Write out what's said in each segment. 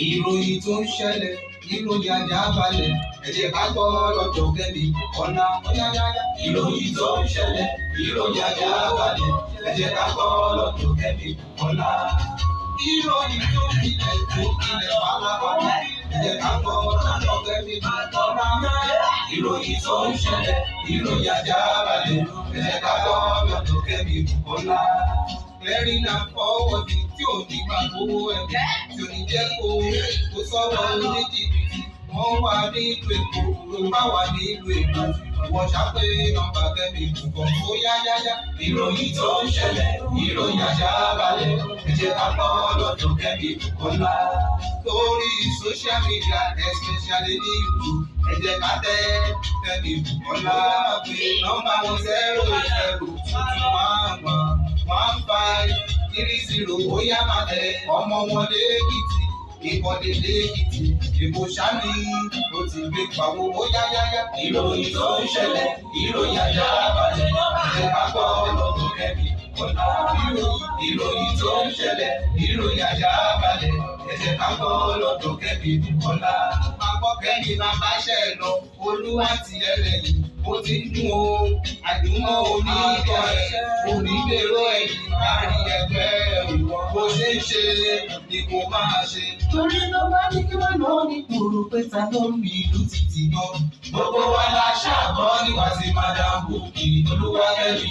Ìròyìn tó ń ṣẹlẹ̀, ìròyìn àjàbalẹ̀, ẹ jẹ́ ká gbọ́ lọ́dọ̀ Kẹ́mi Bùkọ́lá. Ìròyìn tó ń ṣẹlẹ̀, ìròyìn àjàbalẹ̀, ẹ jẹ́ ká gbọ́ lọ́dọ̀ Kẹ́mi Bùkọ́lá. Ìròyìn tó kílẹ̀ fàlàfàlà, ẹ jẹ́ ká gbọ́ lọ́dọ̀ Kẹ́mi Bùkọ́lá. Ìròyìn tó ń ṣẹlẹ̀, ìròyìn àjàbalẹ̀, ẹ jẹ́ ká gbọ́ lọ́dọ̀ Kẹ́mi Bùkọ́lá. Ẹ̀rín náà fọwọ́ sí tí ò ní gbà owó ẹ̀jẹ̀ tí ò ní jẹ́ kó sọ́wọ́ oníjìbìtì. Wọ́n wà nílùú Èkó, ló bá wà nílùú Èkó. Wọ́n ṣàpè nọ́mbà Kẹ́mi Bùkọ́ ó yáyáyá. Ìròyìn tó ń ṣẹlẹ̀, ìròyìn àjàbalẹ̀, ẹ jẹ́ ká gbọ́ lọ́dọ̀ Kẹ́mi Bùkọ́lá. Lórí social media, especially ní YouTube, ẹ jẹ́ ká tẹ Kẹ́mi Bùkọ́lá. Pé nọ́mbà wọn 08021111530 ó yá máa tẹ ọmọ wọn lẹ́kìtì. Ìkọ̀dé lẹ́kìtì, Èkó ṣáni ó ti gbé pawó ó yáyáyá. Ìròyìn tó ń ṣẹlẹ̀, ìròyìn àjàbalẹ̀, ẹ jẹ́ ká gbọ́ lọ́dọ̀ Kẹ́mi Bùkọ́lá. Ìròyìn tó ń ṣẹlẹ̀, ìròyìn àjàbalẹ̀, ẹ jẹ́ ká gbọ́ lọ́dọ̀ Kẹ́mi Bùkọ́lá. Máa gbọ́ Kẹ́mi máa bá ṣẹ́ lọ, Olúwa ti ẹlẹ́yìn, ó ti ń dún o, àdúmọ̀ oníkọ̀ ẹ̀, onígbèrò ẹ̀yìn, láàrin ẹgbẹ́ ìwọ. Bó ṣe ń ṣe ni kò máa ṣe. Torí ló bá ní kí wọ́n lọ ní kúrò pé ta ló ń bí ìlú títì gan. Gbogbo wa la ṣàgbọ́ nípa ti Madam Bukky Olúwakẹ́mi.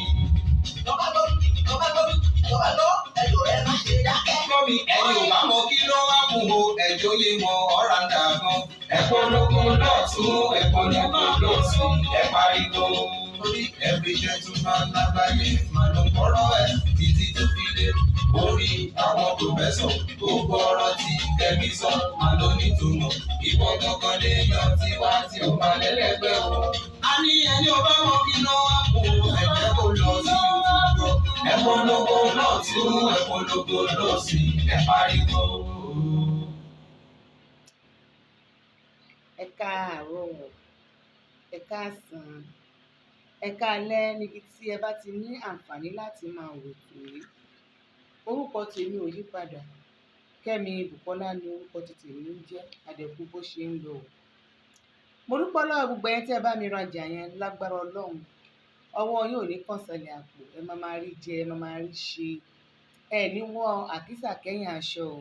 Mọ́mí ẹni ò bá mọ kí ló wá kù o, ẹjọ́ yé mọ ọ̀ràǹdà gan. Ẹ̀kọ́ lóko lọ́tún, ẹ̀kọ́ lóko lọ́sùn, ẹ̀ pariwo. Torí every gentleman lágbàáyé máa ló ń kọ́rọ́ ẹ̀ títí tó fi dé orí àwọn pòfẹ́sọ̀. Gbogbo ọ̀rọ̀ tí Kẹ́mi sọ máa ló nítumọ̀. Ìwọ gangan lè yan tiwa tí ó máa lẹ́lẹ́gbẹ́ o. A ní ẹni ò bá mọ kí ló wá kù o, ẹ̀jẹ̀ kò lọ sí YouTube. Ẹ̀kọ́ lóko lọ́tún, ẹ̀kọ́ lóko lọ́sùn, ẹ̀ pariwo. Ẹ káàárọ̀, ẹ káàsán, ẹ káalẹ́ níbi tí ẹ bá ti ní àǹfààní láti máa wò tó yìí. Orúkọ tèmi ò yí padà, Kẹ́mi Bùkọ́lá ni orúkọ tí tèmi ń jẹ́. Àdẹ̀kù bó ṣe ń lọ. Mo dúpẹ́ lọ́wọ́ gbogbo ẹ̀yin tí ẹ bá mi rajà yẹn lágbára Ọlọ́run. Ọwọ́ yín ò ní kàn sálẹ̀ àpò, ẹ máa rí jẹ, ẹ máa rí ṣe. Ẹ ní wọ àkísà kẹ́yìn aṣọ o.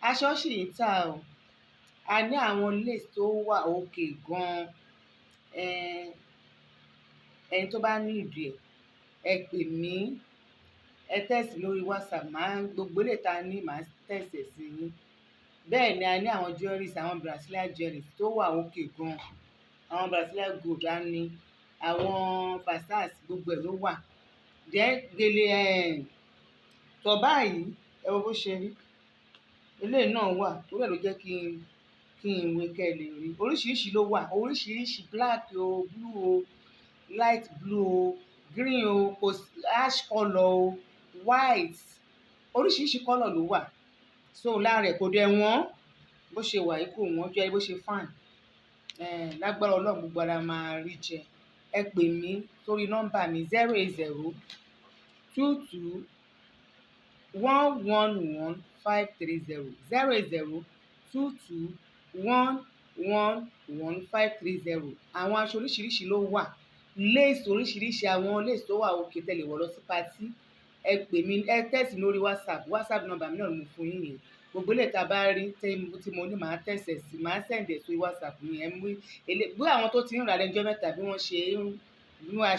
Aṣọ sì ń tà o. A ní àwọn lace tó wà òkè gan-an. Ẹni tó bá ní ìdí ẹ pè mí, ẹ tẹ̀sí lórí WhatsApp, gbogbo ilé ta ní màá tẹ̀sí sí yín. Bẹ́ẹ̀ ni a ní àwọn jewelries, àwọn Brazilian jewelries tó wà òkè gan-an. Àwọn Brazilian gold á ní, àwọn fasas gbogbo ẹ̀ ló wà. Jẹ́ gèlè tọ̀ báyìí, ẹ wo bó ṣe rí. Eléyìí náà wà, tó rẹ̀ ló jẹ́ kí n wé kẹ́ lè rí. Oríṣiríṣi ló wà, oríṣiríṣi black o, blue o, light blue o, green o, ash colour o, white, oríṣiríṣi colour ló wà. So lára ẹ̀ kò dẹ̀ wọ́n, bó ṣe wà yìí kò wọ́n jẹ́ bó ṣe fine. Lágbára Ọlọ́run gbogbo ara máa rí jẹ. Ẹ pè mí sórí nọ́mbà mi 08022111530 08022111530. Àwọn aṣọ oríṣiríṣi ló wà, lace oríṣiríṣi, àwọn lace tó wà òkè tẹ̀lé wọ̀ lọ sí patí. Ẹ pè mí, ẹ tẹ̀sí lórí WhatsApp nọ́mbà mi náà ni mo fún yín yẹn. Gbogbo ilé ta bá rí tí mo ní màá tẹ̀sẹ̀ sí, màá sẹ̀ǹdẹ̀ sórí WhatsApp mi. Bí àwọn tó ti ń rà lẹ́jọ́ mẹ́ta bí wọ́n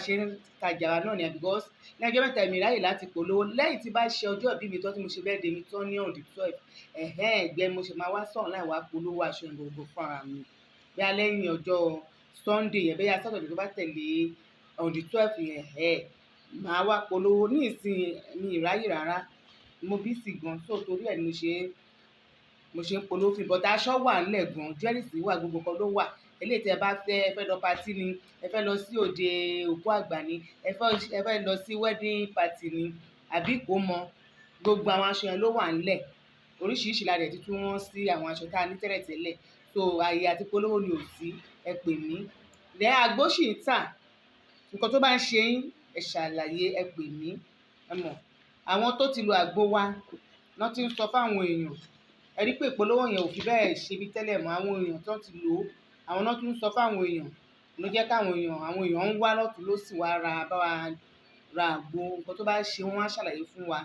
ṣe ń tajà wa náà ni, because lẹ́jọ́ mẹ́ta mi ráyè láti polówó. Lẹ́yìn tí bá ṣe ọjọ́ ìbí mi tán tí mo ṣe birthday mi tán ní on the 12, ẹgbẹ́ mo ṣe máa wá sọ̀rọ̀ láì wá polówó aṣọ ìgbòho fún ara mi. Bí a lẹ́yìn ọjọ́ Sunday yẹn, bẹ́ẹ̀ Saturday tó bá tẹ̀lé on the 12 yẹn, màá wá polówó. Ní ìsìn mi ìráyè rárá, mo busy gan, so torí ẹ̀ ni mo ṣe ń polówó fún. But aṣọ wà ńlẹ̀ gan, jewelries wà, gbogbo kan ló wà. Eléyìí tí ẹ bá fẹ́, ẹ fẹ́ lọ party ni, ẹ fẹ́ lọ sí òde òkú àgbà ni, ẹ fẹ́ lọ sí wedding party ni, àbí ìkómọ, gbogbo àwọn aṣọ yẹn ló wà ńlẹ̀. Oríṣiríṣi la dẹ̀ tún wọ́n sí àwọn aṣọ tá a ní tẹ́lẹ̀tẹ́lẹ̀. So àyè àti polówó ni ò sí, ẹ pè mí. Àgbo ṣì ń tà, nǹkan tó bá ń ṣe yín ẹ ṣàlàyé, ẹ pè mí. Ẹ mọ̀ àwọn tó ti lo àgbo wa náà ti ń sọ fáwọn èèyàn. Ẹ rí pé ìpolówó yẹn ò fi bẹ́ẹ̀ ṣe bí tẹ́lẹ̀ mọ́. Àwọn èèyàn tó ti lò ó àwọn náà tún ń sọ fáwọn èèyàn ló jẹ́ káwọn èèyàn ń wá lọ́tùn lósì wá bá wa ra àgbo nǹkan tó bá ṣe wọ́n á ṣàlàyé fún wa.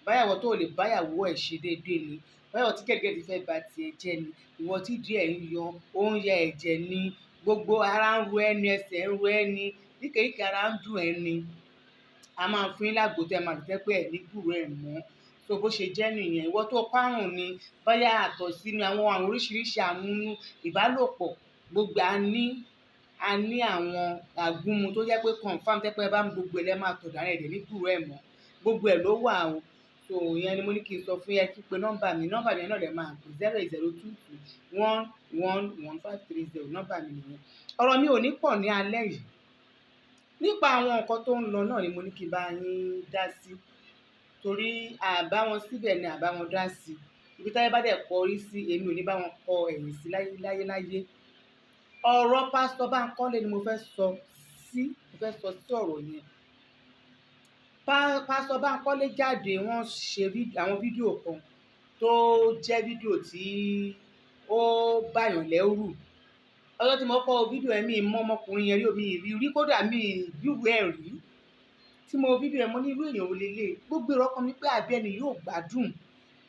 Báyàwó tó lè báyàwó ẹ̀ ṣe déédéé ni, báyàwó tí gẹ̀dẹ̀gẹ̀dẹ̀ fẹ́ ba tiẹ̀ jẹ́ ni, ìwọ tí ìdí ẹ̀ ń yọ ó ń ya ẹ̀jẹ̀ ni, gbogbo ara ń ro ẹni, ẹsẹ̀ ń ro ẹni, níkẹyíkẹ ara ń dùn ẹni, a máa fún yín lágbo tẹ́ máa dùn pé ẹ̀ ní gbúròó ẹ̀ mọ́. So bó ṣe jẹ́ nìyẹn. Ìwọ tó kárùn ni, bóyá àtọ̀sí ni, àwọn oríṣiríṣi àmúnú ìbálòpọ̀ gbogbo a ní àwọn àgúnmu tó jẹ́ pé confam tẹ́ pé ẹ bá mú gbogbo ẹ̀ lẹ́ máa tọ̀ dànù ẹ̀dẹ̀ ní gbúròó ẹ̀ mọ́. Gbogbo ẹ̀ ló wà o. So ìyẹn ni mo ní kí n sọ fún yẹn kí pé nọ́mbà mi náà lè máa pè 08022111530 nọ́mbà mi nìyẹn. Ọ̀rọ̀ mi ò ní pọ̀ ní alẹ́ yìí. Nípa àwọn nǹkan tó ń lọ náà ni mo ní kí n bá yín dá sí. Torí àbá wọn síbẹ̀ ni àbá wọn dá sí. Ibi táyé bá dẹ̀ kọrí sí èmi ò ní bá wọn kọ ẹ̀yìn sí láyé. Ọ̀rọ̀ pásítọ̀ Bánkọ́lé ni mo fẹ́ sọ sí ọ̀rọ̀ yẹn. Pásítọ̀ Bánkọ́lé jáde wọ́n ṣe àwọn fídíò kan tó jẹ́ fídíò tí ó báyàn lẹ́rù. Ọjọ́ tí mo kọ́ fídíò ẹ̀ mi mọ́ ọmọkùnrin yẹn rí omi ìrírí kódà mi ìbíwèé ẹ̀ rí. Tí mo fídíò ẹ̀ mo ní irú èèyàn ò lélẹ̀. Gbogbo èrò ọkàn mi pé àbí ẹni yóò gbádùn.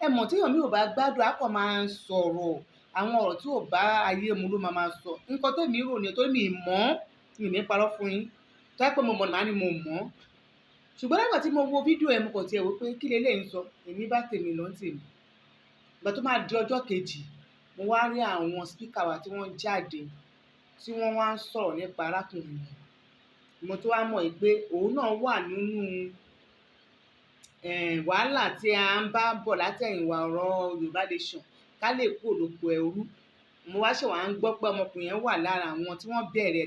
Ẹ mọ̀ tí èèyàn mi ò bá gbádùn á kàn máa sọ̀rọ̀ àwọn ọ̀rọ̀ tí ò bá ayé mu ló máa sọ. Nǹkan tó mi rò ní torí mi mọ̀ mi ní parọ́ fún yín. Tó yẹ pé mo mọ̀ ní màá ní mo mọ̀. Ṣùgbọ́n nígbà tí mo wo fídíò ẹ̀ mo kàn tiẹ̀ wò pé kí leléyìí ń sọ èmi bá tèmi lọ tèmi. Ìgbà tó máa di ọjọ́ kejì mo wá rí àwọn speaker wa tí wọ́n jáde tí wọ́n wá ń sọ̀rọ̀ nípa arákùnrin yìí. Mo tó wá mọ̀ pé òun náà wà nínú wàhálà tí a ń bá bọ̀ látẹ̀yìnwá ọ̀rọ̀ Yorùbá Nation ká lè kúrò lóko ẹrú. Mo wá ṣe wá ń gbọ́ pé ọmọkùnrin yẹn wà lára àwọn tí wọ́n bẹ̀rẹ̀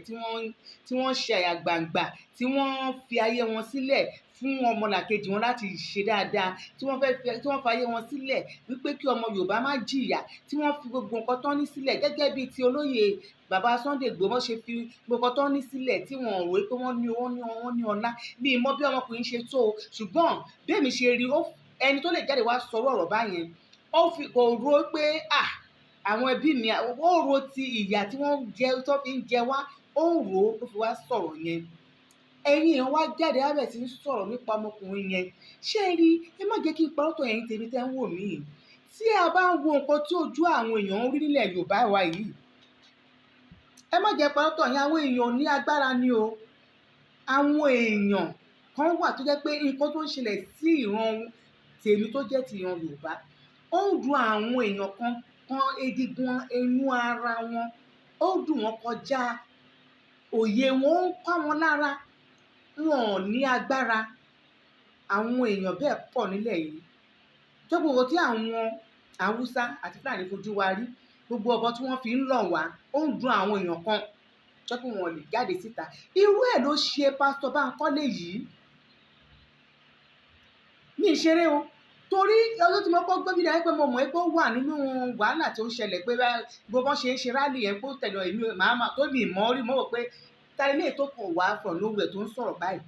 tí wọ́n ṣe àyà gbangba tí wọ́n fi ayé wọn sílẹ̀ fún ọmọlàkejì wọn láti ṣe dáadáa tí wọ́n fi ayé wọn sílẹ̀ wípé kí ọmọ Yorùbá má jìyà tí wọ́n fi gbogbo nǹkan tán ní sílẹ̀ gẹ́gẹ́ bíi ti olóyè bàbá Sunday Igboho ṣe fi gbogbo nǹkan tán ní sílẹ̀ tí wọ́n rò pé wọ́n ní ọlá bí mọ́ bí ọmọkùnrin ṣe tó ṣùgbọ́n bí èmi ṣe rí ẹni tó lè jáde wá sọ̀rọ̀ ọ̀rọ̀ báyẹn kò rò pé àwọn ẹbí mi ó ro ti ìyà tí wọ́n jẹ tó fi ń jẹ wá ó rò ó ló fi wá sọ̀rọ̀ yẹn. Ẹ̀yin èèyàn wá jáde ábẹ̀ tí ń sọ̀rọ̀ nípa ọmọkùnrin yẹn ṣé ẹ rí ẹ má jẹ́ kí n parọ́ tó ẹ̀yin tèmi tẹ́ ń wò mí tí a bá ń wo nǹkan tí ojú àwọn èèyàn ń rí nílẹ̀ Yorùbá wa yìí ẹ má jẹ́ parọ́ tó ẹ̀yin àwọn èèyàn ní agbára ni o. Àwọn èèyàn kan wà tó jẹ́ pé nǹkan tó ń ṣẹlẹ̀ sí ìran tèmi tó jẹ́ ti ìran Yorùbá ó ń dùn àwọn èèyàn kan egungun inú ara wọn ó dùn wọn kọjá òye wọn ó ń pa wọn lára wọn ò ní agbára. Àwọn èèyàn bẹ́ẹ̀ pọ̀ nílẹ̀ yìí tó gbogbo tí àwọn Haúsá àti Fúlàní fojú wa rí gbogbo ọ̀bọ tí wọ́n fi ń lọ̀ wá ó ń dùn àwọn èèyàn kan tó pé wọn lè jáde síta. Irú ẹ̀ ló ṣe pásítọ̀ Bánkọ́lé yìí. Mi ì ṣeré o torí ọjọ́ tí mo kọ́ gbọ́ fídíò yẹn pé mo mọ̀ pé ó wà nínú wàhálà tó ń ṣẹlẹ̀ pé gbogbo ṣe ń ṣe rálì yẹn kó tẹ̀lé èmi màá tó mi mọ́ rí mọ́ wò pé tàbí ilé tó kàn wá from nowhere tó ń sọ̀rọ̀ báyìí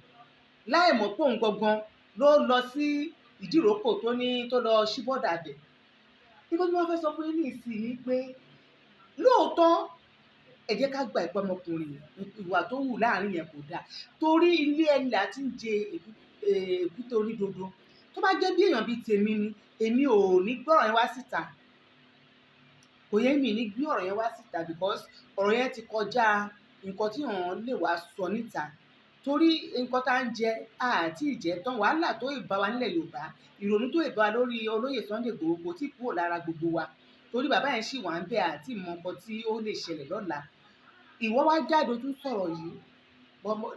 láì mọ̀ pé òun gangan ló lọ sí ìdíròkò tó lọ sí bọ́dà bẹ̀. Nígbà tí wọ́n fẹ́ sọ fún yín ní ìsìn pé lóòótọ́ ẹ jẹ́ ká gba ìpè ọmọkùnrin ìwà tó wù láàrin yẹn kò dáa torí ilé ẹni láti ń jẹ èkúté onídodo tó bá jẹ́ bí èèyàn bíi tèmi ni èmi ò ní gbé ọ̀rọ̀ yẹn wá síta kò yẹ mi ní gbé ọ̀rọ̀ yẹn wá síta because ọ̀rọ̀ yẹn ti kọjá nǹkan tí wọ́n lè wá sọ níta torí nǹkan tá ń jẹ àti ìjẹ tán wàhálà tó ìbá wa nílẹ̀ Yorùbá ìrònú tó ìbá wa lórí olóyè Sunday Igboho kò tí kúrò lára gbogbo wa torí bàbá yẹn ṣì wà ń bẹ àti ìmọ̀ nǹkan tí ó lè ṣẹlẹ̀ lọ́la. Ìwọ wá jáde tún sọ̀rọ̀ yìí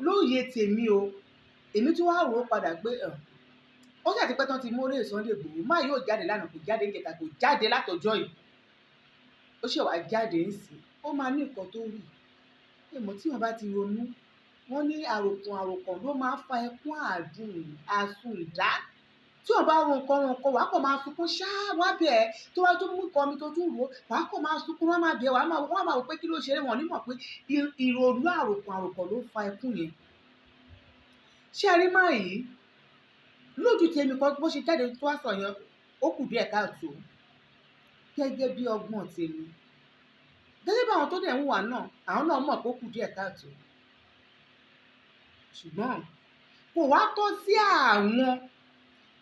lóye tèmi o èmi tún wá rò ó padà pé ó ṣàti pẹ́ tán ti mú olóyè Sunday Igboho má yóò jáde lánàá kò jáde níjẹta kò jáde látọjọ́ yìí ó ṣe wá jáde ń sìn ó máa ní nǹkan tó rí èmọ̀ tí wọ́n bá ti ronú wọ́n ní àròkàn ló máa ń fa ẹkún àsùn ìdá tí wọ́n bá ro nǹkan wàá kàn máa sunkún ṣáá wá bẹ̀ ẹ́ tó wá tó mú nǹkan mi tó tún rò wàá kàn máa sunkún wọ́n máa bẹ̀ wọ́n máa wò pé kí ló ṣe é wọ́n ní mọ̀ pé ìrònú àròkàn ló fa ẹkún yẹn. Ṣé ẹ rí máa yìí lójú tèmi kan bó ṣe jáde tó wá sọ yẹn ó kù díẹ̀ káàtó gẹ́gẹ́ bí ọgbọ́n tèmi gẹ́gẹ́ bí àwọn tó dẹ̀ ń wà náà àwọn náà mọ̀ pé ó kù díẹ̀ káàtó ṣùgbọ́n kò wá tọ́ sí àwọn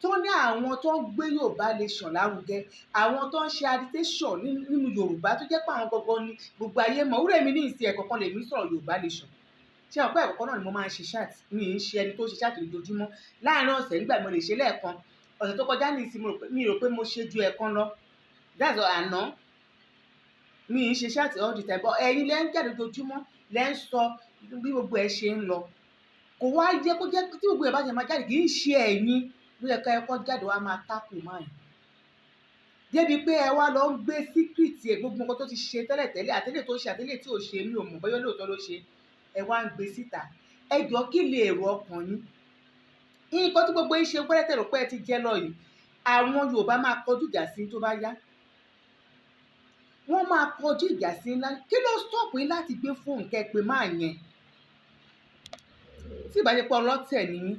tó ní àwọn tó ń gbé Yorùbá Nation lárugẹ àwọn tó ń ṣe agitation nínú Yorùbá tó jẹ́ pé àwọn gangan ni gbogbo ayé mọ̀ wúrẹ́ mi ní ìsìn ẹ̀kọ́ kan lèmi sọ̀rọ̀ Yorùbá Nation ṣé ọ̀pọ̀ ẹ̀kọ́ náà ni mo máa ń ṣe chat mi ì ń ṣe ẹni tó ṣe chat lójoojúmọ́ láàárín ọ̀sẹ̀ nígbà mo lè ṣe lẹ́ẹ̀kan ọ̀sẹ̀ tó kọjá ní ìsìn mi rò pé mo ṣe ju ẹ̀kan lọ that's all àná mi ì ń ṣe chat all the time but ẹ̀yin lẹ́ ń jáde lójoojúmọ́ lẹ́ ń sọ bí gbogbo ẹ̀ ṣe ń lọ kò wá jẹ́ kó jẹ́ tí gbogbo ẹ̀ bá ṣe máa jáde kì í ṣe ẹ̀yin ló yẹ ká ẹ̀kọ́ jáde wá máa tákù máa yìí débi pé ẹ wá lọ ń gbé síkírìtì ẹ gbogbo nǹkan tó ti ṣe tẹ́lẹ̀tẹ́lẹ̀ àtẹ́lẹ̀ tó ṣe àtẹ́lẹ̀ tí ò ṣe mi ò mọ̀ bóyá lóòótọ́ ló ṣe ẹ wá ń gbé síta ẹ jọ kí lè èrò ọkàn yín nǹkan tí gbogbo yín ṣe pẹ́rẹ́tẹ̀ rò pé ẹ ti jẹ́ lọ yìí àwọn Yorùbá máa kọjú ìjà sí tó bá yá wọ́n máa kọjú ìjà sí ńlá kí ló stop yín láti gbé fóònù kẹ́ pé máa yẹn tí ìbáṣepọ̀ ọlọ́tẹ̀ nìyí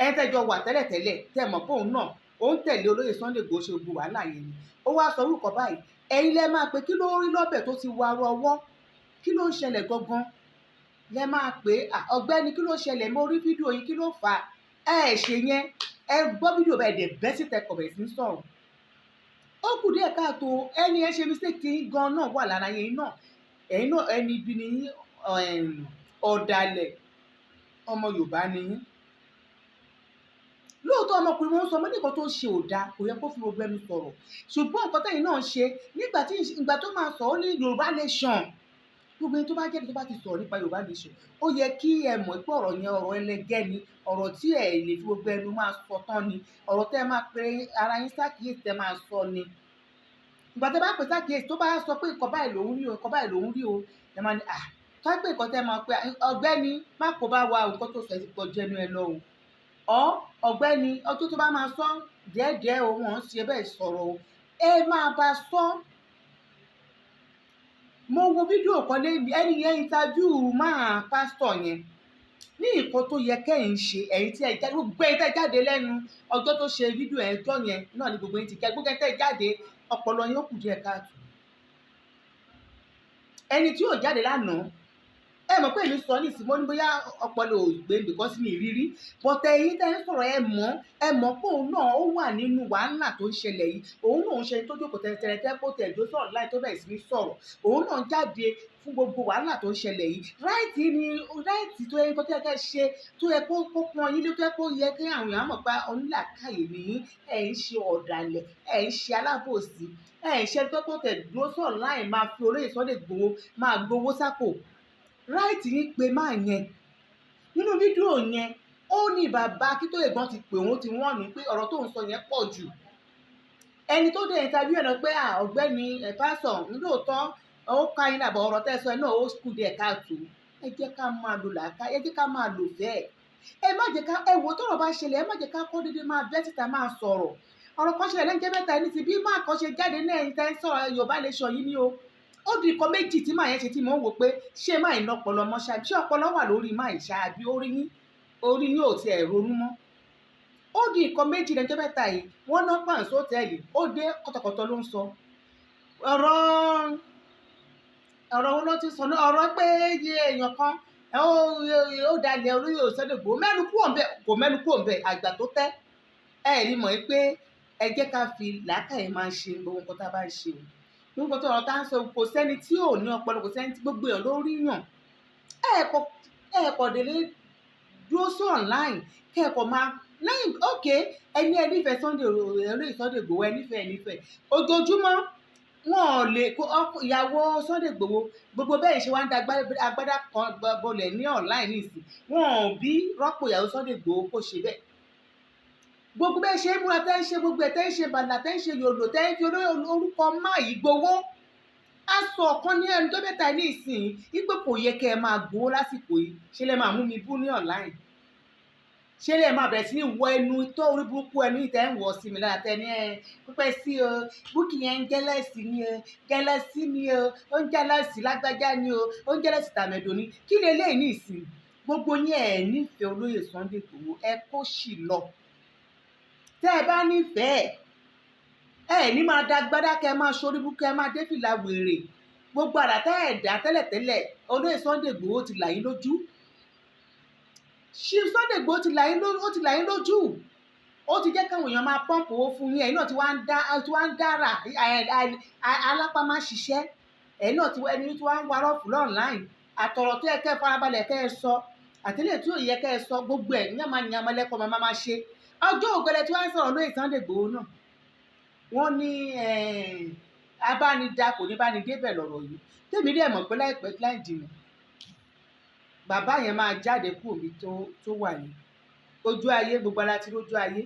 ẹni tẹ́jọ wà tẹ́lẹ̀tẹ́lẹ̀ tẹ́ mọ̀ pé òun náà ó ń tẹ̀lé olóyè Sunday Igboho ṣe gbogbo wàhálà yẹn ni ó wá sọ orúkọ báyìí ẹ̀yin lẹ́ máa pé kí ló rí lọ́bẹ̀ tó ti wá arọ ọwọ́ kí ló ń ṣẹlẹ̀ gangan lẹ́ máa pé ọ̀gbẹ́ni kí ló ṣẹlẹ̀ mo rí fídíò yìí kí ló fà á ẹ ṣe yẹn ẹ gbọ́ fídíò bẹ́ẹ̀ dẹ̀ bẹ́ sí tẹkọ̀ bẹ̀ sí sọ̀rọ̀ ó kù díẹ̀ káàtó ẹni ẹ ṣe mistake tí gan náà wà lára yẹn náà ẹ̀yin náà ẹni ibi ni ọ̀dàlẹ̀ ọmọ Yorùbá ni yín lóòótọ́ ọmọkùnrin wọn sọ ọmọdé kan tó ṣe ò dáa kò yẹ kó fi gbogbo ẹnu sọ̀rọ̀ ṣùgbọ́n nǹkan tẹ́yìn náà ṣe nígbà tó máa sọ ó ní Yorùbá Nation gbogbo ẹni tó bá jẹ́ tó bá ti sọ̀rọ̀ nípa Yorùbá Nation ó yẹ kí ẹ mọ̀ pé ọ̀rọ̀ yẹn ọ̀rọ̀ ẹlẹgẹ́ ni ọ̀rọ̀ tí ẹ lè fi gbogbo ẹnu máa sọ tán ni ọ̀rọ̀ tẹ́ ẹ máa pe ara yín sákìyèsí tẹ́ máa sọ ni ìgbà tẹ́ bá pè sákìyèsí tó bá sọ pé nǹkan báyìí lòún rí o nǹkan báyìí lòún rí o ẹ máa ní tó pé nǹkan tẹ́ máa pe ọ̀gbẹ́ni má kó bá wa nǹkan tó sọ ẹ ti pọ̀ jẹnu ẹ lọ o ọ̀gbẹ́ni ọjọ́ tó bá máa sọ díẹ̀díẹ̀ o wọ́n ṣe bẹ́ẹ̀ sọ̀rọ̀ o ẹ máa bá sọ. mo wo fídíò kan lé ẹni yẹn interview máa pásítọ̀ yẹn ní nǹkan tó yẹ kẹ́yìn ṣe ẹ̀yin tí ẹ jáde gbogbo ẹ̀yin tẹ́ jáde lẹ́nu ọjọ́ tó ṣe fídíò ẹjọ́ yẹn náà ni gbogbo ẹ̀yin ti kẹ́ gbogbo ẹ̀yin tẹ́ jáde ọpọlọ yín ó kù díẹ̀ káàtó ẹni tí yóò jáde lánàá ẹ mọ̀ pé èmi sọ ní ìsìn mọ́ ní bóyá ọpọlọ ògbé because mi rírí bọ́tẹ̀ èyí tẹ́ ń sọ̀rọ̀ ẹ mọ̀ pé òun náà ó wà nínú wàhálà tó ń ṣẹlẹ̀ yìí òun náà ń ṣe tó jókòó tẹ́tẹ́rẹ́tẹ́ kó tẹ̀ jó sọ̀rọ̀ láì tó bẹ̀rẹ̀ sí ní sọ̀rọ̀ òun náà jáde fún gbogbo wàhálà tó ń ṣẹlẹ̀ yìí ráìtì tó yẹ kó tẹ́ ṣe tó yẹ kó pọn yín lé tó yẹ kó yẹ kí àwọn èèyàn mọ̀ pé onílàkàyè nìyí ẹ̀ ń ṣe ọ̀dàlẹ̀ ẹ̀ ń ṣe alábòsí ẹ̀ ń ṣe tó tẹ̀ dúró sọ̀rọ̀ láì máa fi olóyè Sunday Igboho máa gbowó sápò ráìtì yín pé máa yẹn nínú fídíò yẹn ó ní bàbá Akíntóyè gan ti pè wọ́n ti wọ́n ní pé ọ̀rọ̀ tó ń sọ yẹn pọ̀ jù ẹni tó dé interview ẹ̀ náà pé ọ̀gbẹ́ni pásọ̀ nítòótọ́ ó ká yín làbọ̀ ọ̀rọ̀ tẹ́ sọ ẹ náà ó kù díẹ̀ káàtó ẹ jẹ́ ká máa lò làákà ẹ jẹ́ ká máa lò fẹ́ẹ̀ ẹ má jẹ́ ká ẹ wò tọ́rọ̀ bá ṣẹlẹ̀ ẹ má jẹ́ ká kọ́ dédé máa bẹ́ síta máa sọ̀rọ̀ ọ̀rọ̀ kan ṣẹlẹ̀ lẹ́yìn jẹ́ mẹ́ta ẹni tí bí má kọ́ ṣe jáde náà ẹ̀yin tẹ́ ń sọ̀rọ̀ Yorùbá Nation yìí ni o ó di nǹkan méjì tí màá yẹn ṣe tí mò ń wò pé ṣé máa ń lọpọlọ mọ ṣáà ṣé ọpọlọ wà lórí máa ṣá àbí orí yín ò tiẹ̀ ronú mọ́ ó di nǹkan méjì lẹ́jọ́ mẹ́ta yìí wọ́n ná pàǹ sóòtẹ́ẹ̀lì ó dé kọ̀tọ̀kọ̀tọ̀ ló ń sọ ọ̀rọ̀ wọn ló ti sọ náà ọ̀rọ̀ pé èèyàn kan ó dalẹ̀ olóyè Sunday Igboho mẹ́nu kúrò ń bẹ̀ àgbà tó tẹ́ ẹ̀ ní mọ̀ pé ẹ jẹ́ ká fi làákàyè máa ṣe gbogbo nǹkan tá a bá ń ṣe nígbà tó ọ̀rọ̀ tá ń sọ kò sẹ́ni tí ò ní ọpọlọ kò sẹ́ni tí gbogbo èèyàn ló rí yàn ẹ̀ẹ̀kọ̀ délé dúró sí online kẹ́ẹ̀kọ̀ máa lẹ́yìn ẹni ẹ nífẹ̀ẹ́ Sunday Igboho ẹ nífẹ̀ẹ́ ojoojúmọ́ wọn ò lè ìyàwó Sunday Igboho gbogbo bẹ́ẹ̀ ṣe wá ń da agbádá kan bọlẹ̀ ní online nìsín wọn ò bí rọ́pò ìyàwó Sunday Igboho kó ṣe bẹ́ẹ̀ gbogbo bẹ́ẹ̀ ṣe é múra tẹ́ ń ṣe gbogbo ẹ̀ tẹ́ ń ṣe bàlà tẹ́ ń ṣe yòlò tẹ́ ń fi orúkọ máa yí gbowó a sọ ọ̀kan ní ẹni tó bẹ́ta ní ìsìn wípé kò yẹ kẹ́ ẹ máa gbowó lásìkò yìí ṣe lè máa mú mi bú ní online ṣe lè máa bẹ̀rẹ̀ sí ní wọ ẹnu tó orí burúkú ẹnu ìtẹ́ ń wọ̀ sí mi lára tẹ́ ní ẹ pípẹ́ sí o búkì yẹn ń jẹ́lẹ́sì ni o jẹ́lẹ́sì ni o ó ń jẹ́lẹ́sì lágbájá ni o ó ń jẹ́lẹ́sì tàmẹ̀dò ni kí lè léyìí ní ìsìn gbogbo yẹn ẹ̀ nífẹ̀ẹ́ olóyè Sunday Igboho ẹ kó sì lọ tẹ́ ẹ bá nífẹ̀ẹ́ ẹ ní máa da gbádá kẹ́ ẹ máa ṣoríbú kẹ́ ẹ máa dé fìlà wèrè gbogbo àrà tẹ́ ẹ̀ dá tẹ́lẹ̀tẹ́lẹ̀ olóyè Sunday Igboho ti là yín lójú Chief Sunday Igboho ti là yín lójú ó ti jẹ́ káwọn èèyàn máa pọ́ǹpù owó fún yín ẹ̀yin náà tí wọ́n ń dára alápá máa ṣiṣẹ́ ẹ̀yin náà tí ẹni tí wọ́n ń warọ́ fún online àtọ̀rọ̀ tó yẹ kẹ́ ẹ farabalẹ̀ kẹ́ ẹ sọ àtẹlẹ tí ò yẹ kẹ́ ẹ sọ gbogbo ẹ̀ yànmá lẹ́kọ̀ọ́ máa ṣe ọjọ́ ògbẹ́lẹ̀ tí wọ́n ń sọ̀rọ̀ lóyè Sunday Igboho náà wọ́n ní abánidá kò ní bá ní débẹ̀ lọ́rọ̀ yìí tèmi dẹ̀ mọ̀ pé láìpẹ́ láì jìnnà bàbá yẹn máa jáde kúrò mi tó wà ní ojú ayé gbogbo ara ti rójú ayé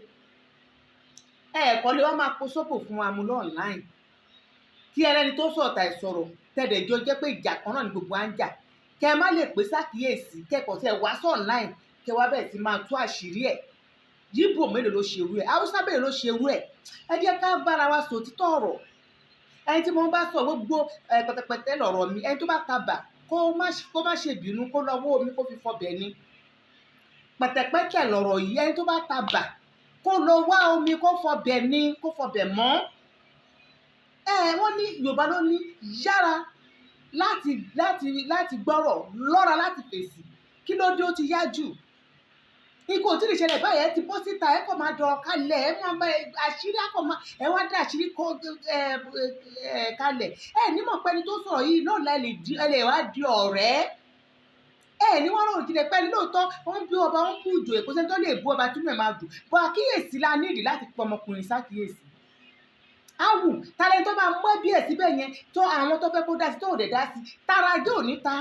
ẹ̀ẹ̀kọ́ lé wọ́n máa kó sópò fún wa mú lọ online kí ẹlẹ́ni tó sọ̀tà ìsọ̀rọ̀ tẹ̀dẹ̀jọ jẹ́ pé ìjà kan náà ni gbogbo à ń jà kẹ́ ẹ má lè pè sákìyèsí kẹ́kọ̀ọ́ tí ẹ wá sọ online kẹ́ wá bẹ̀rẹ̀ sí máa tú àṣírí ẹ̀ yíbò mélòó ló ṣe irú ẹ̀ haúsá mélòó ló ṣe irú ẹ̀ ẹ jẹ́ ká bára wa sọ òtítọ́ ọ̀rọ̀ ẹni tí mo bá sọ gbogbo pẹ̀tẹ̀pẹ̀tẹ̀ lọ̀rọ̀ mi ẹni tó bá tabà kó má ṣe bínú kó lọ wó omi kó fi fọbẹ̀ ni pẹ̀tẹ̀pẹ̀tẹ̀ lọ̀rọ̀ yìí ẹni tó bá tabà kó lọ wá omi kó fọbẹ̀ ni kó fọbẹ̀ mọ́ wọ́n ní Yorùbá ló ní yára láti gbọ́rọ̀ lọ́ra láti fèsì kí ló dé ó ti yá jù ikú ò tí ì ṣẹlẹ̀ báyìí ẹ ti bọ́ síta ẹ kò máa dọ̀rọ̀ kalẹ̀ ẹ máa bá àṣírí ẹ wá dá àṣírí kalẹ̀ ẹ nímọ̀ pé ẹni tó sọ̀rọ̀ yìí náà ẹ lè wá di ọ̀rẹ́ ẹ ní wọ́n rò jílẹ̀ pẹ́ni lóòótọ́ wọ́n bí ọba wọ́n kú ìjòyè kó sẹ́ni tó lè bú ọba tínú ẹ̀ máa dùn bọ́ àkíyèsí la nídìí láti pọ ọmọkùnrin sákìyèsí awù tàlẹ́ tó máa mú ẹbí ẹ̀ síbẹ̀ yẹn tó àwọn tó fẹ́ kó dá sí tó ò dẹ̀ dá sí tara ajé ò ní ta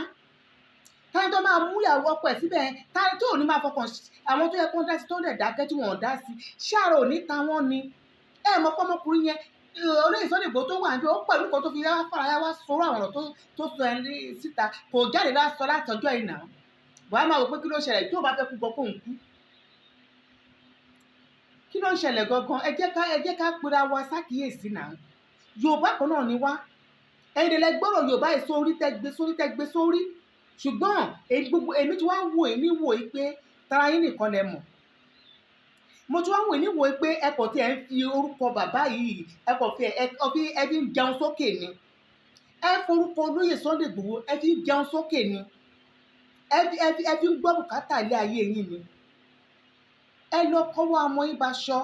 táyé tó máa mú ìyàwó ọkọ ẹ̀ síbẹ̀ táyé tó ò ní máa fọkàn àwọn tó yẹ kó dá sí tó dẹ̀ dákẹ́ tí wọ́n dá sí ṣáàrò ò ní ta wọ́n ni ẹ mọ̀ pọ́mọkùnrin yẹn olóyè Sunday Igboho tó wà níbi ó pẹ̀lú nǹkan tó fi yá fara wá sọ̀rọ̀ àwọn ọ̀rọ̀ tó sọ ẹni síta kò jáde lásọ láti ọjọ́ ìnà wàá máa wò pé kí ló ṣẹlẹ̀ tó bá fẹ́ kú gbọ́ kó ń kú kí ló ń ṣẹlẹ̀ gangan ẹ jẹ́ ká pera wa sákìyèsí náà Yorùbá kan náà ni wá ẹ̀yin lè gbọ́rọ̀ Yorùbá yìí sórí tẹ́gbẹ́ sórí ṣùgbọ́n èmi tí wọ́n ń wo èmi wò yìí pé tara yín nìkan lẹ mọ̀ mo tí wọ́n ń wò ní wò yìí pé ẹkọ̀ tí ẹ ń fi orúkọ bàbá yìí ẹkọ̀ fi ẹ fi ń jẹun sókè ni ẹ forúkọ olóyè Sunday Igboho ẹ fi ń jẹun sókè ni ẹ fi ń gbọ́ bùkátà ilé ayé yín ni ẹ lọ kọ́wọ́ ọmọ yín bá ṣọ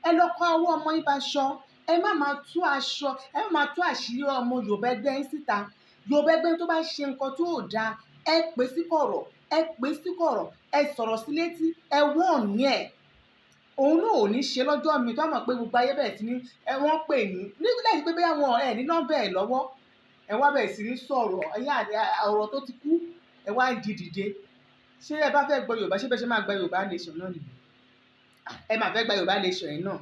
ẹ lọ kọ́ ọwọ́ ọmọ yín bá ṣọ ẹ má máa tú àṣírí ọmọ Yorùbá ẹgbẹ́ yín síta Yorùbá ẹgbẹ́ tó bá ṣe nǹkan tó ò dáa ẹ pè sí kọ̀rọ̀ ẹ sọ̀rọ̀ sí létí ẹ wọ́n ní ẹ̀ òun náà ò ní ṣe lọ́jọ́ mi tó mọ̀ pé gbogbo ayé bẹ̀rẹ̀ sí ní wọ́n pè ní nígbà tí pé bẹ́ẹ̀ wọn ẹ̀ ní nọ́mbà ẹ̀ lọ́wọ́ ẹ wá bẹ̀rẹ̀ sí ní sọ̀rọ̀ ọ̀rọ̀ tó ti kú ẹ wá ń di dìde ṣé ẹ bá fẹ́ gbọ́ Yorùbá ṣé bẹ́ẹ̀ ṣe máa gba Yorùbá nation náà nìyí ẹ máa fẹ́ gba Yorùbá nation yìí náà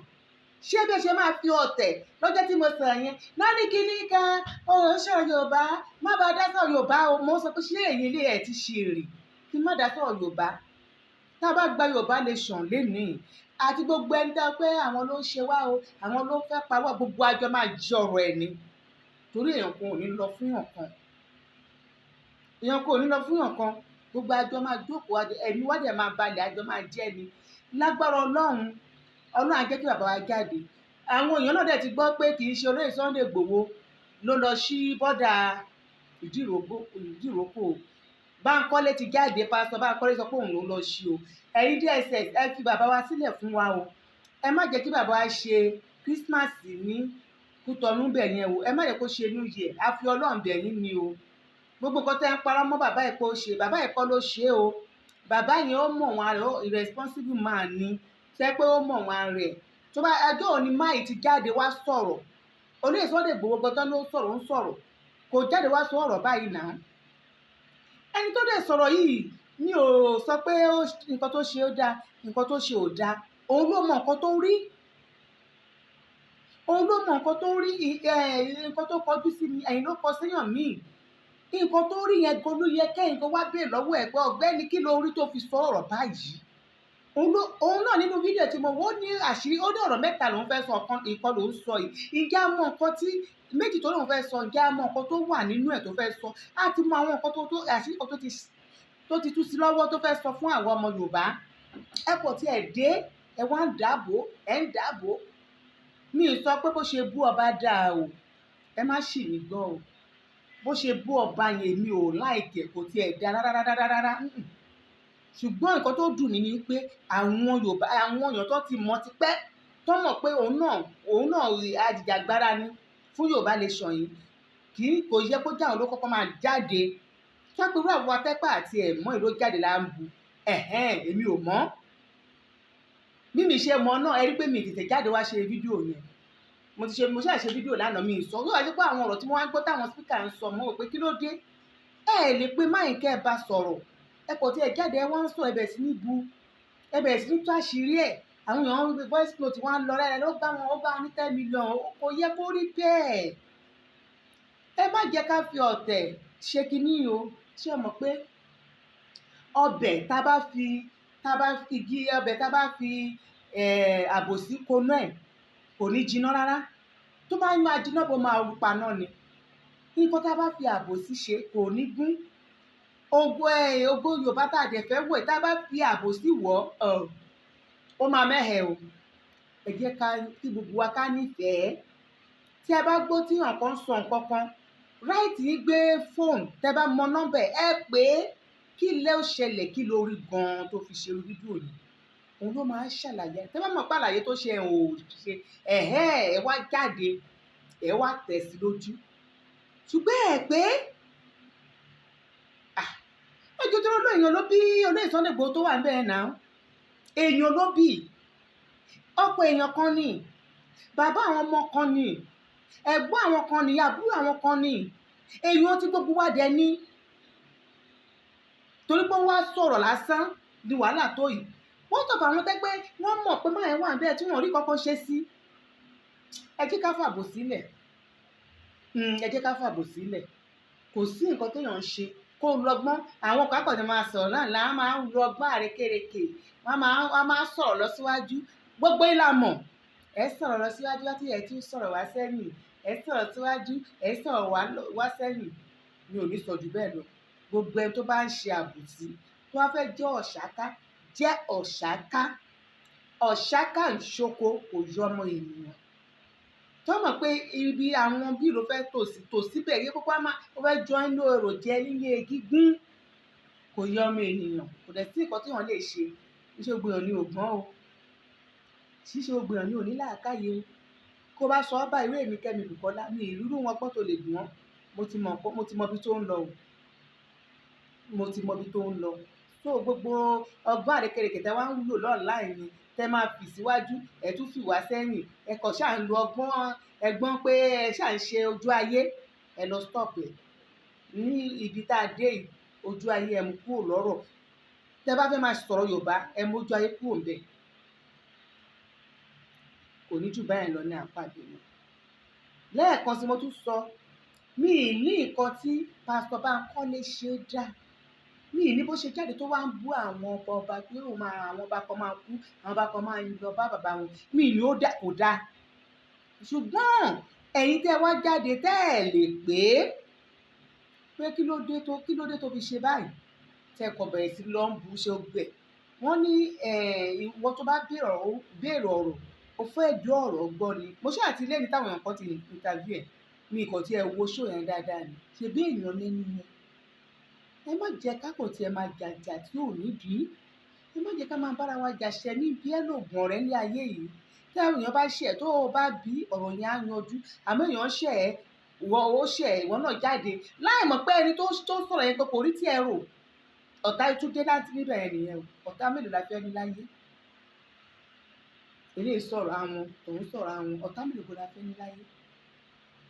ṣé bẹ́ẹ̀ ṣe máa fi ọ̀tẹ̀ lọ́jọ́ tí mo sọ̀rọ̀ yẹn lọ́ní kíní kan òun sọ̀rọ̀ Yorùbá má bá dá sọ̀rọ̀ Yorùbá o mo sọ pé ṣé èyí ilé ẹ̀ ti ṣe èrè kí má dá sọ̀rọ̀ Yorùbá tá a bá gba Yorùbá nation lénìí àti gbogbo ẹni tó pé àwọn ló ń ṣe wá o àwọn ló fẹ́ pa wá gbogbo àjọ máa jẹ ọ̀rọ̀ ẹ̀ ni torí èèyàn kan ò ní lọ fún yàn kan gbogbo àjọ máa jókòó ẹ̀mí wádìí máa balẹ̀ àjọ máa jẹ́ ni lágbára Ọlọ́run á jẹ́ kí bàbá wa jáde àwọn èèyàn náà dẹ̀ ti gbọ́ pé kì í ṣe olóyè Sunday Igboho ló lọ sí bọ́dà Ìdíròkò Báńkọ́lé ti jáde pásítọ̀ Báńkọ́lé sọ pé òun ló lọ sí o ẹ̀yin DSS ẹ fi bàbá wa sílẹ̀ fún wa o ẹ má jẹ́ kí bàbá wa ṣe Christmas ní Kútọ̀nù bẹ̀ yẹn o ẹ má jẹ́ kó ṣe New Year a fi Ọlọ́run bẹ̀ yín ni o gbogbo nǹkan tẹ́ ń parọ́ mọ́ bàbá ẹ̀ kó ṣe bàbá ẹ̀ kọ́ ló ṣe o bàbá yẹn ó mọ̀ wọn rẹ̀ irresponsible man ni ṣe pé ó mọ̀ wọn rẹ̀ tó bá ẹjọ́ òní máì ti jáde wá sọ̀rọ̀ olóyè Sunday Igboho gbọ́dọ̀ ló ń sọ̀rọ̀ kò jáde wá sọ̀rọ̀ báyìí náà ẹni tó dẹ̀ sọ̀rọ̀ yìí mi ò sọ pé nǹkan tó ṣe ó dáa nǹkan tó ṣe ò dáa òun ló mọ nǹkan tó rí nǹkan tó kọjú sí mi ẹ̀yin ló kọ síyàn míì nǹkan tó rí yẹn gan ló yẹ kẹ́yìn kan wá bèè lọ́wọ́ ẹ̀ pé ọ̀gbẹ́ni kí ló rí tó fi sọ ọ̀rọ̀ báyìí òun náà nínú fídíò tí mo wò ó ní àṣírí ó ní ọ̀rọ̀ mẹ́ta lòun fẹ́ sọ ìkan lòun sọ yìí ìjà mọ nǹkan tí méjì tó lòun fẹ́ sọ ìjà mọ nǹkan tó wà nínú ẹ̀ tó fẹ́ sọ á ti mọ àwọn nǹkan tó àṣírí kan tó ti tú sí lọ́wọ́ tó fẹ́ sọ fún àwọn ọmọ Yorùbá ẹ kò tiẹ̀ dé ẹ wá ń dàbò mi ì sọ pé bó ṣe bú ọba dáa o, ẹ má ṣì mí gbọ́ o, bó ṣe bú ọba yẹn mi ò láìkẹ̀, kò tiẹ̀ dá rárá. Ṣùgbọ́n nǹkan tó dùn mí ni pé àwọn Yorùbá, àwọn èèyàn tó ti mọ̀ tipẹ́ tó mọ̀ pé òun náà ajìjàgbara ni fún Yorùbá nation yìí, kò yẹ kó jáwọn ló kọ́kọ́ máa jáde. Sápẹ́rú àwọn atẹ́pà àti ẹ̀mọ́ ìlú jáde là ń bu èmi ò mọ̀. Bí mi ṣe mọ̀ náà, ẹ rí pé mi tètè jáde wá ṣe fídíò yẹn. Mo ṣáà ṣe fídíò lánàá, mi sọ yóò wá sí pé àwọn ọ̀rọ̀ tí mo wá ń gbọ́ táwọn spíkà ń sọ mọ́ pé kí ló dé ẹ lè pe máyìnkẹ́ ẹ bá sọ̀rọ̀, ẹ kò tí ẹ jáde ẹ wá ń sọ ẹbẹ̀ sí ní bu, ẹbẹ̀ sí ní tó àṣírí ẹ̀. Àwọn èèyàn ń voice note wọn lọ rẹ̀ ló bá wọn ní 10 million, kò yẹ kó rí bẹ́ẹ̀. Ẹ má jẹ́ ká fi ọ̀tẹ̀ ṣe kinní o. Ṣé ẹ mọ̀ pé ọbẹ̀ tá bá fi àbòsí konú ẹ̀ kò ní jiná rárá, tó bá máa jiná bó máa rú paná ni. Nǹkan tá bá fi àbòsí ṣe kò ní gún. Ògo Yorùbá tá a dẹ̀ fẹ́ wọ̀ tá bá fi àbòsí wọ̀ ó máa mẹ́hẹ̀ o. Ẹ jẹ́ kí gbogbo wa ká nífẹ̀ẹ́. Tí ẹ bá gbọ́ tí èèyàn kan sọ nǹkan kan, ráìtì yín gbé fóònù, tẹ bá mọ nọ́mbà ẹ pè é, kí lẹ ó ṣẹlẹ̀, kí lórí gan-an tó fi ṣe fídíò yìí. Òun ló máa ń ṣàlàyé. Tẹ bá mọ̀ pé àlàyé tó ṣe ò ṣe ẹ wá jáde ẹ wá tẹ̀ sí lójú. Ṣùgbọ́n ẹ pé ẹjọ́ tó lọ́ọ́ èèyàn ló bí olóyè Sunday Igboho tó wà ń bẹ́ẹ̀ náà. Èèyàn ló bí ọkọ èèyàn kan ni, bàbá àwọn ọmọ kan ni, ẹ̀gbọ́n àwọn kan ni, àbúrò àwọn kan ni. Èèyàn tí gbogbo wa dẹ ní. Torí pé wọ́n wá sọ̀rọ̀ lásán ní wàhálà tó yìí. Wọ́n tọ̀fọ̀ àwọn tẹ́gbẹ́ wọ́n mọ̀ pé máa wà bẹ́ẹ̀ tí wọ́n rí kankan ṣe sí. Ẹ jẹ́ ká fàbò sílẹ̀. Ẹ jẹ́ ká fàbò sílẹ̀. Kò sí nǹkan téèyàn ń ṣe kó lọ́gbọ́n. Àwọn kan kàn máa sọ̀rọ̀ náà là máa ń lọ́gbọ́n àrékérekè. Wọ́n máa sọ̀rọ̀ lọ síwájú. Gbogbo ìlà mọ̀. Ẹ sọ̀rọ̀ lọ síwájú láti ẹ̀ tún sọ̀rọ̀ wá sẹ́yìn. Ẹ sọ̀rọ̀ síwájú, ẹ sọ̀rọ̀ wá sẹ́yìn. Mi ò ní sọ jù bẹ́ẹ̀ lọ. Gbogbo ẹni tó bá ń ṣe àbòsí tó wá fẹ́ jẹ́ ọ̀ṣáká jẹ́ ọ̀ṣáká. Ọ̀ṣáká ń ṣoko kò yọ ọmọ ènìyàn. Tó mọ̀ pé ibi àwọn bí ló fẹ́ tò síbẹ̀ yẹ kókó ó fẹ́ jọ inú èrò jẹ nílé gígùn kò yọ ọmọ ènìyàn. Kò dẹ̀ sí nǹkan tí wọ́n lè ṣe. Ṣíṣe gbìyàn ní ògbọ́n o. Ṣíṣe gbìyàn ní onílàákàyè o. Kó bá sọ ọ́ bá ìwé mi Kẹ́mi Bùkọ́lá mi ìrúrú wọn gbọ́ tó lè dùn wọ́n. Mo ti mọ ibi tó ń lọ o. Mo ti mọ ibi tó ń lọ. So gbogbo ọgbọ́n àrékérekè tẹ́ wá ń lò lọ́ọ̀láì ni tẹ́ máa fi síwájú ẹ tún fi wá sẹ́yìn. Ẹ kàn ṣáà ń lo ẹgbọ́n pé ẹ ṣáà ń ṣe ojú ayé. Ẹ lọ stop ẹ̀. Ní ibi tá a dé yìí ojú ayé ẹ mú kúrò lọ́rọ̀. Tẹ́ bá fẹ́ máa sọ̀rọ̀ Yorùbá ẹ mú ojú ayé kúrò ńbẹ̀. Kò ní jù báyìí lọ ní àpàdé mi. Lẹ́ẹ̀kan sí mo tún sọ, mi ì ní nǹkan tí Pásítọ̀ Bánkọ́lé ṣe dá. Mi ì ní bó ṣe jáde tó wá ń bú àwọn ọba pé àwọn ọba kan máa kú, àwọn ọba kan máa lọ bá bàbá wọn. Mi ì ní kò dáa. Ṣùgbọ́n ẹ̀yin tẹ́ wá jáde tẹ́ ẹ̀ lè pé kí ló dé tó fi ṣe báyìí. Tẹ́ kọ̀ bẹ̀rẹ̀ sí lọ ń bu ṣe gbẹ̀. Wọ́n ní ìwọ tó bá béèrè ọ̀rọ̀ o fẹ́ dé ọ̀rọ̀ gbọ́ ni. Mo ṣáà ti lẹ́ni táwọn èèyàn kan ti interview ẹ̀. Mi kàn tí ẹ wo show yẹn dáadáa ni. Ṣé bí èèyàn lẹ́nu yẹn? Ẹ má jẹ́ ká kò tí ẹ máa jàjà tí ò nídìí. Ẹ má jẹ́ ká máa bára wa jà ṣẹ ní bí ẹlògùn ọ̀rẹ́ ní ayé yìí. Tí àwọn èèyàn bá ṣẹ̀ tó o bá bí ọ̀rọ̀ yẹn á yanjú. Àmọ́ èèyàn ṣẹ̀ ẹ́ ìwọ náà jáde láì mọ̀ pé ẹni tó sọ̀rọ̀ yẹn kò rí tí ẹ rò. Ọ̀tá tún dé láti níbẹ̀ yẹn nìyẹn o. Ọ̀tá mélòó la fẹ́ ní láyé? Eléyìí sọ̀rọ̀ àwọn, tòun sọ̀rọ̀ àwọn. Ọ̀tá mélòó la fẹ́ ní láyé?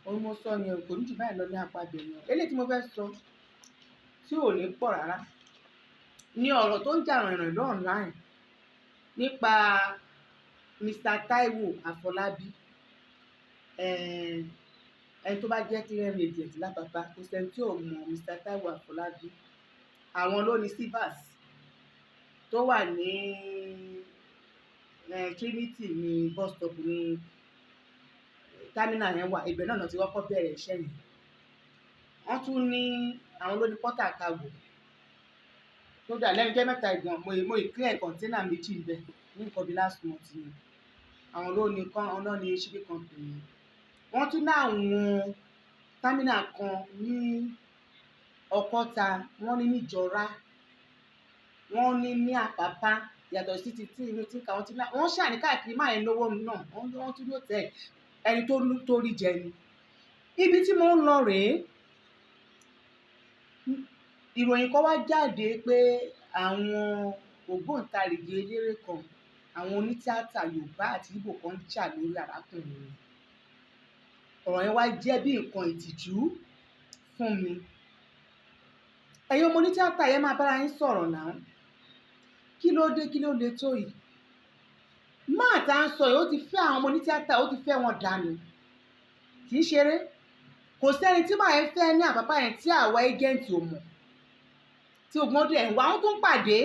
Ohun mo sọ yẹn kò ní jù báyìí lọ ní àpàdé yẹn. Eléyìí tí mo fẹ́ sọ tí ò ní pọ̀ rárá ní ọ̀rọ̀ tó ń jà rìnrìn online nípa Mr. Taiwo Afọlábí. Ẹni tó bá jẹ́ clear agent lápapá kò sẹ́ni tí ò mọ̀ Mr. Taiwo Afọlábí. Àwọn ló ní Sivas tó wà ní Trinity ní bus stop ní terminal yẹn wà. Ibẹ̀ náà ti kọ́kọ́ bẹ̀rẹ̀ iṣẹ́ yẹn. Wọ́n tún ní àwọn ló ní Porter Cargo tó dà lẹ́nu jẹ́ mẹ́ta ìgbọ̀n mo ìclear kọ̀ńténà méjì ibẹ̀. ní nǹkan bíi last month ni àwọn ló ní ṣíbí company. Wọ́n tún ní àwọn támínà kan ní Ọ̀kọ́ta, wọ́n ní níjọra, wọ́n ní Àpápá, yàtọ̀ sí ti inú tí wọ́n ṣàní káàkiri máa ń lówó náà wọ́n tún ló tẹ̀ ẹni tó rí jẹ ni. Ibi tí mo ń lọ rèé, ìròyìn kan wá jáde pé àwọn ògbóǹtarìgì eléré kan, àwọn onítíátà Yorùbá àti Ìgbò kan ń jà lórí arákùnrin yẹn. Ọ̀rọ̀ yẹn wá jẹ́ bí nǹkan ìtìjú fún mi. Ẹ̀yin ọmọ onítíátà yẹn máa bára yín sọ̀rọ̀ náà. Kí ló dé, kí ló le tó yìí? Máà tá ń sọ yìí, ó ti fẹ́ àwọn ọmọ onítíátà, ó ti fẹ́ wọn dànù. Kì í ṣeré. Kò sẹ́ni tí màá yẹn fẹ́ ní Àpápá yẹn tí àwa ẹ́jẹ̀ǹtì ò mọ̀. Tí ògbọ́n dẹ̀ ń wá, wọ́n tún pàdé.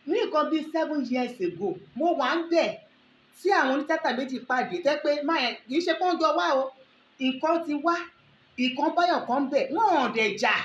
Ní nǹkan bíi 7 years ago, mo wà ń bẹ̀ tí àwọn onítíátà méjì pàdé tẹ́ pé máa yẹn kì í ṣe pé wọ́n jọ wá o. Ìkan ti wá, ìkan báyọ̀ kan bẹ̀, wọ́n ò dẹ̀ jà.